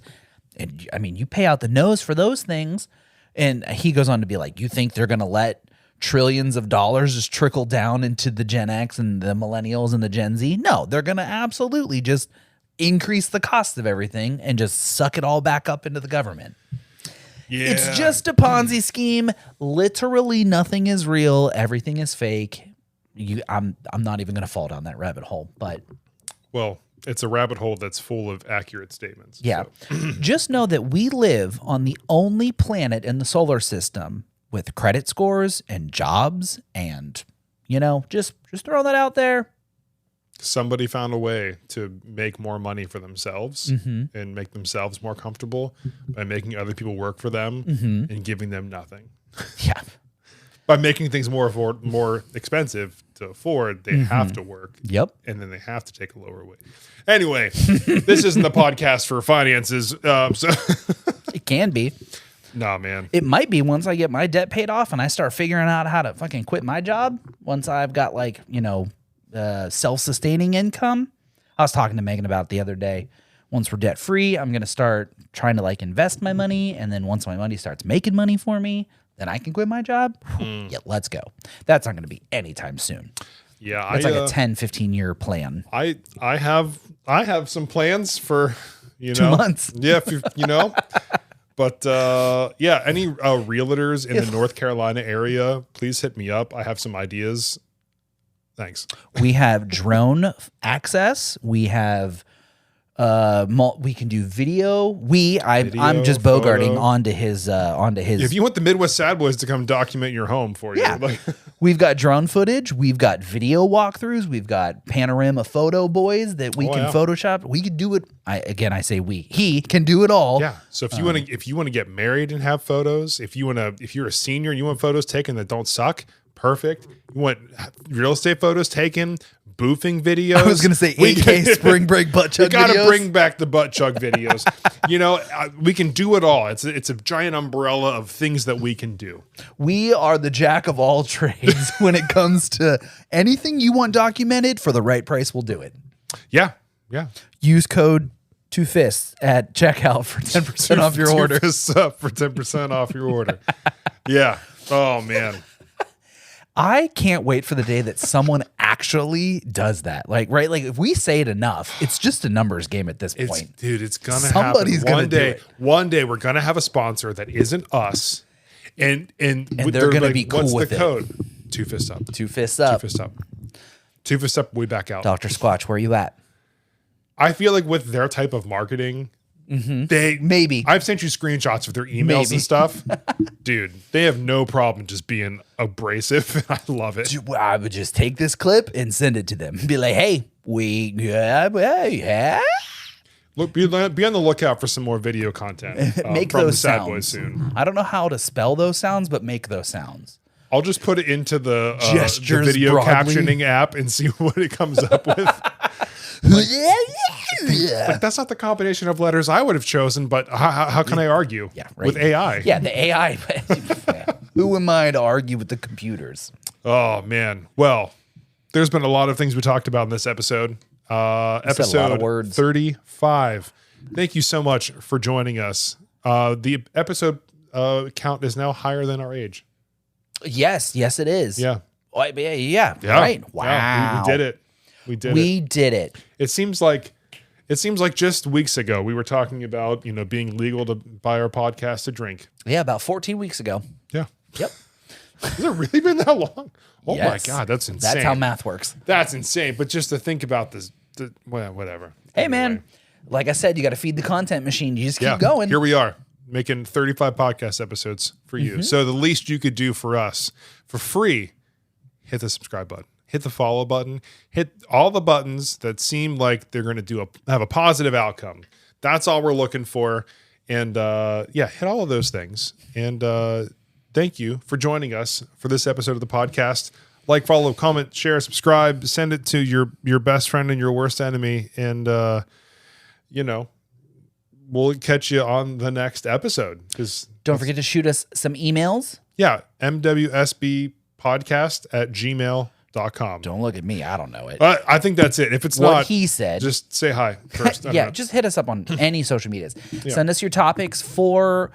And I mean, you pay out the nose for those things. And he goes on to be like, you think they're going to let trillions of dollars just trickle down into the Gen X and the millennials and the Gen Z? No, they're going to absolutely just increase the cost of everything and just suck it all back up into the government. Yeah. It's just a Ponzi scheme. Literally nothing is real. Everything is fake. I'm not even going to fall down that rabbit hole, but Well, it's a rabbit hole that's full of accurate statements. yeah. So. Just know that we live on the only planet in the solar system with credit scores and jobs and, just throw that out there. Somebody found a way to make more money for themselves and make themselves more comfortable by making other people work for them and giving them nothing. Yeah. By making things more expensive to afford, they have to work. Yep. And then they have to take a lower wage. Anyway, this isn't the podcast for finances. So It can be. nah, man. It might be once I get my debt paid off and I start figuring out how to fucking quit my job. Once I've got like, self-sustaining income. I was talking to Megan about it the other day. Once we're debt free, I'm going to start trying to like invest my money. And then once my money starts making money for me, then I can quit my job. Yeah, let's go. That's not going to be anytime soon. Yeah, It's like a 10, 15 year plan. I have some plans for 2 months. Yeah, if But any realtors in the North Carolina area, please hit me up. I have some ideas. Thanks. We have drone access. We have we can do video. I'm just bogarting photo. onto his If you want the Midwest Sad Boys to come document your home for you, Yeah. like, We've got drone footage. We've got video walkthroughs. We've got panorama photo boys that we can Photoshop. We could do it. I say we. He can do it all. yeah. So if you want to get married and have photos, if you're a senior and you want photos taken that don't suck, perfect. You want real estate photos taken, boofing videos. I was going to say 8K spring break butt chug We got to videos. bring back the butt chug videos. We can do it all. It's a giant umbrella of things that we can do. We are the jack of all trades when it comes to anything you want documented. For the right price, we'll do it. Yeah. Yeah. Use code 2fists at checkout for 10% off your order. Fists up for 10% off your order. Yeah. Oh man. I can't wait for the day that someone actually does that. Like, right? Like if we say it enough, it's just a numbers game at this point. Dude, it's gonna Somebody's happen. gonna do it. One day we're gonna have a sponsor that isn't us, and they're gonna be cool what's with the it. code? 2 fists up. 2 fists up. 2 fists up. 2 fists up. We back out. Dr. Squatch, where you at? I feel like with their type of marketing, they Maybe. I've sent you screenshots of their emails Maybe. and stuff. Dude, they have no problem just being abrasive. I love it. I would just take this clip and send it to them. Be like, hey, yeah. Look, be on the lookout for some more video content. Make from those the Sad sounds. Boys soon. I don't know how to spell those sounds, but make those sounds. I'll just put it into the Gestures video broadly. captioning app and see what it comes up with. Like, that's not the combination of letters I would have chosen, but how can I argue with AI? Yeah, the AI. Who am I to argue with the computers? Oh, man. Well, there's been a lot of things we talked about in this episode. Episode words. 35. Thank you so much for joining us. The episode count is now higher than our age. Yes, it is. Yeah. Yeah. Right. Wow. Yeah, we did it. We did it. It seems like just weeks ago we were talking about, being legal to buy our podcast a drink. Yeah, about 14 weeks ago. Yeah. Yep. Has it really been that long? Oh Yes. my God, that's insane. That's how math works. That's insane. But just to think about this, well, whatever. Hey, Anyway. man. Like I said, you got to feed the content machine. You just keep going. Here we are making 35 podcast episodes for you. So the least you could do for us for free, hit the subscribe button, hit the follow button, hit all the buttons that seem like they're going to have a positive outcome. That's all we're looking for. And hit all of those things. And thank you for joining us for this episode of the podcast. Like, follow, comment, share, subscribe, send it to your best friend and your worst enemy. And, we'll catch you on the next episode. Don't forget to shoot us some emails. Yeah, mwsbpodcast@gmail.com. Don't look at me. I don't know it. I think that's it. If it's What not, he said. just say hi first. I don't know. Just hit us up on any social medias. Send us your topics for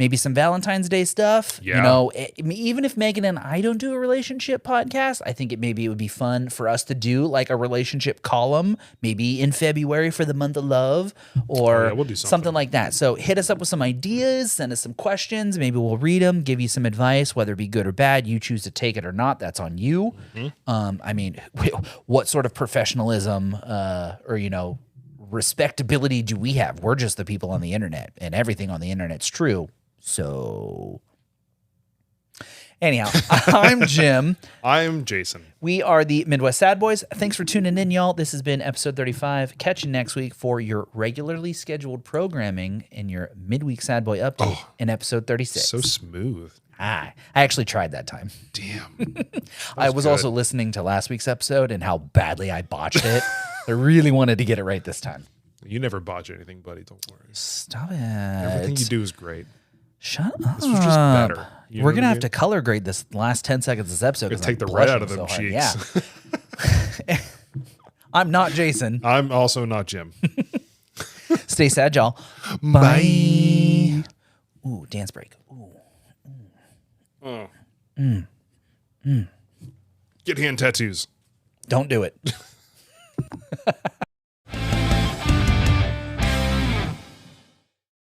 maybe some Valentine's Day stuff. Yeah. Even if Megan and I don't do a relationship podcast, I think it would be fun for us to do like a relationship column, maybe in February for the month of love, or we'll do something like that. So hit us up with some ideas, send us some questions. Maybe we'll read them, give you some advice, whether it be good or bad. You choose to take it or not. That's on you. What sort of professionalism or respectability do we have? We're just the people on the internet, and everything on the internet's true. So anyhow, I'm Jim. I'm Jason. We are the Midwest Sad Boys. Thanks for tuning in, y'all. This has been episode 35. Catch you next week for your regularly scheduled programming in your midweek Sad Boy update in episode 36. So smooth. I actually tried that time. Damn. I was also listening to last week's episode and how badly I botched it. I really wanted to get it right this time. You never botch anything, buddy. Don't worry. Stop it. Everything you do is great. Shut up. This was just better. You know We're what going to I have mean? to color grade this last 10 seconds of this episode. Gonna 'cause take I'm the red out of blushing them so hard. cheeks. Yeah. I'm not Jason. I'm also not Jim. Stay sad, y'all. Bye. Ooh, dance break. Ooh. Get hand tattoos. Don't do it.